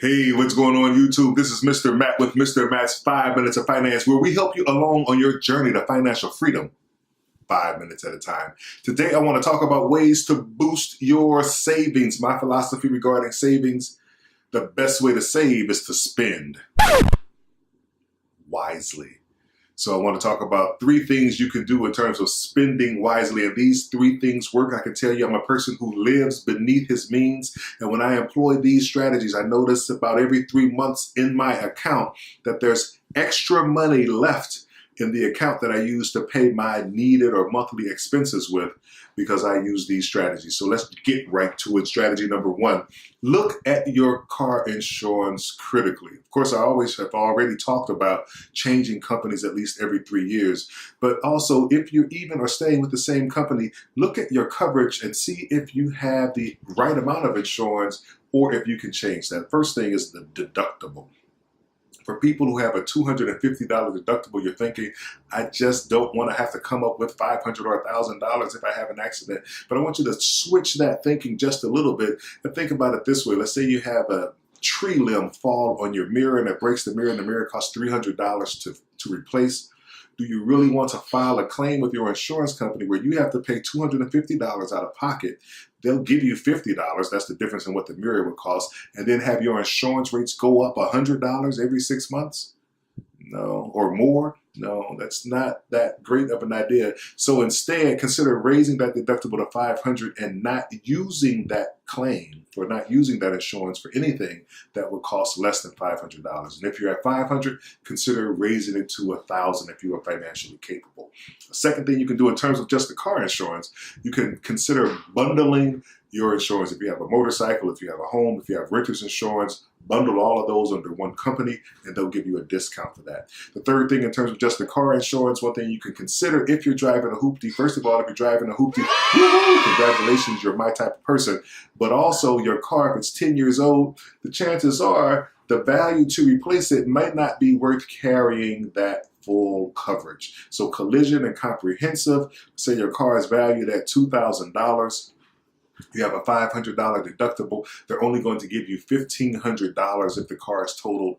Hey, what's going on YouTube? This is Mr. Matt with Mr. Matt's 5 Minutes of Finance, where we help you along on your journey to financial freedom, 5 minutes at a time. Today, I want to talk about ways to boost your savings. My philosophy regarding savings, the best way to save is to spend wisely. So I want to talk about 3 things you can do in terms of spending wisely. And these 3 things work. I can tell you I'm a person who lives beneath his means. And when I employ these strategies, I notice about every 3 months in my account that there's extra money left in the account that I use to pay my needed or monthly expenses with because I use these strategies. So let's get right to it. Strategy number 1, look at your car insurance critically. Of course, I always have already talked about changing companies at least every 3 years, but also if you even are staying with the same company, look at your coverage and see if you have the right amount of insurance or if you can change that. First thing is the deductible. For people who have a $250 deductible, you're thinking, I just don't want to have to come up with $500 or $1,000 if I have an accident. But I want you to switch that thinking just a little bit and think about it this way. Let's say you have a tree limb fall on your mirror and it breaks the mirror and the mirror costs $300 to replace. Do you really want to file a claim with your insurance company where you have to pay $250 out of pocket? They'll give you $50. That's the difference in what the mirror would cost. And then have your insurance rates go up $100 every 6 months? No, or more? No, that's not that great of an idea. So instead, consider raising that deductible to $500 and not using that claim or not using that insurance for anything that would cost less than $500. And if you're at $500, consider raising it to $1,000 if you are financially capable. The second thing you can do in terms of just the car insurance, you can consider bundling your insurance. If you have a motorcycle, if you have a home, if you have renter's insurance, bundle all of those under one company and they'll give you a discount for that. The third thing in terms of just the car insurance, one thing you can consider if you're driving a hoopty, first of all, if you're driving a hoopty, congratulations, you're my type of person. But also your car, if it's 10 years old, the chances are the value to replace it might not be worth carrying that full coverage. So collision and comprehensive, say your car is valued at $2,000. You have a $500 deductible, they're only going to give you $1,500 if the car is totaled.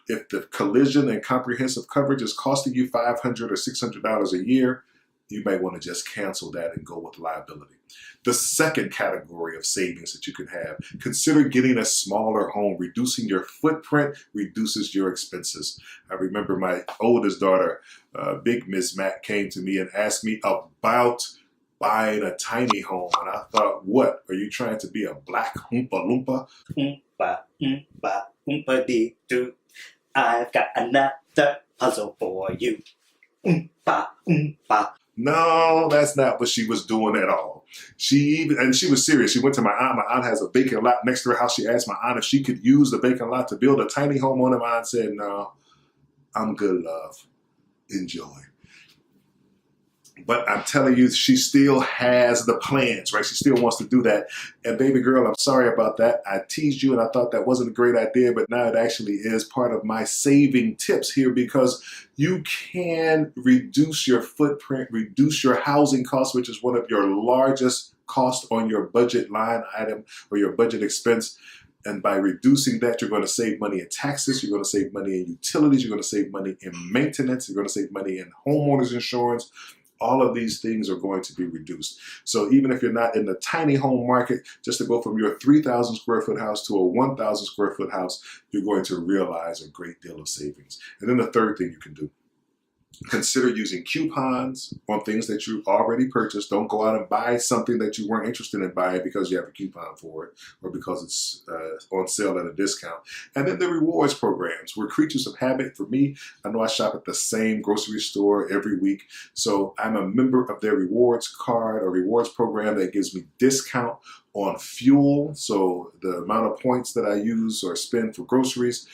If the collision and comprehensive coverage is costing you $500 or $600 a year, you may want to just cancel that and go with liability. The second category of savings that you can have, consider getting a smaller home. Reducing your footprint reduces your expenses. I remember my oldest daughter, Big Miss Matt, came to me and asked me about buying a tiny home. And I thought, what? Are you trying to be a black Oompa Loompa? Oompa, oompa, oompa dee doo. I've got another puzzle for you. Oompa, oompa. No, that's not what she was doing at all. She was serious. She went to my aunt. My aunt has a vacant lot next to her house. She asked my aunt if she could use the vacant lot to build a tiny home on it. My aunt said, no, I'm good, love. Enjoy. But I'm telling you, she still has the plans, right? She still wants to do that. And baby girl, I'm sorry about that. I teased you and I thought that wasn't a great idea, but now it actually is part of my saving tips here because you can reduce your footprint, reduce your housing costs, which is one of your largest costs on your budget line item or your budget expense. And by reducing that, you're going to save money in taxes, you're going to save money in utilities, you're going to save money in maintenance, you're going to save money in homeowners insurance. All of these things are going to be reduced. So even if you're not in the tiny home market, just to go from your 3,000 square foot house to a 1,000 square foot house, you're going to realize a great deal of savings. And then the third thing you can do, consider using coupons on things that you already purchased. Don't go out and buy something that you weren't interested in buying because you have a coupon for it or because it's on sale at a discount. And then the rewards programs. We're creatures of habit. For me, I know I shop at the same grocery store every week. So I'm a member of their rewards card or rewards program that gives me discount on fuel. So the amount of points that I use or spend for groceries,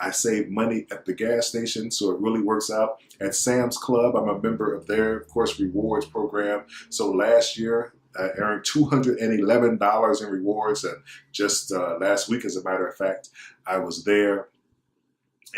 I save money at the gas station, so it really works out. At Sam's Club, I'm a member of their, of course, rewards program. So last year, I earned $211 in rewards, and just last week, as a matter of fact, I was there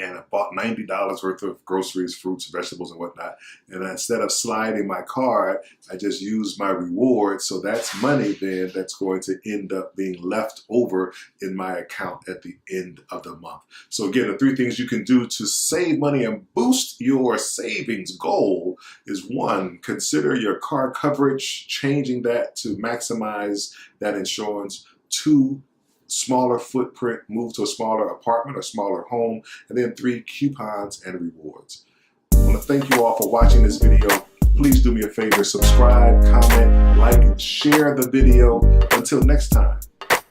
and I bought $90 worth of groceries, fruits, vegetables, and whatnot. And instead of sliding my card, I just used my reward. So that's money then that's going to end up being left over in my account at the end of the month. So again, the 3 things you can do to save money and boost your savings goal is 1, consider your car coverage, changing that to maximize that insurance. 2, smaller footprint, move to a smaller apartment or smaller home. And then 3, coupons and rewards. I want to thank you all for watching this video. Please do me a favor, subscribe, comment, like, and share the video. Until next time,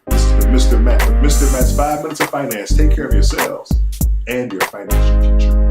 this is Mr. Matt with Mr. Matt's 5 Minutes of Finance. Take care of yourselves and your financial future.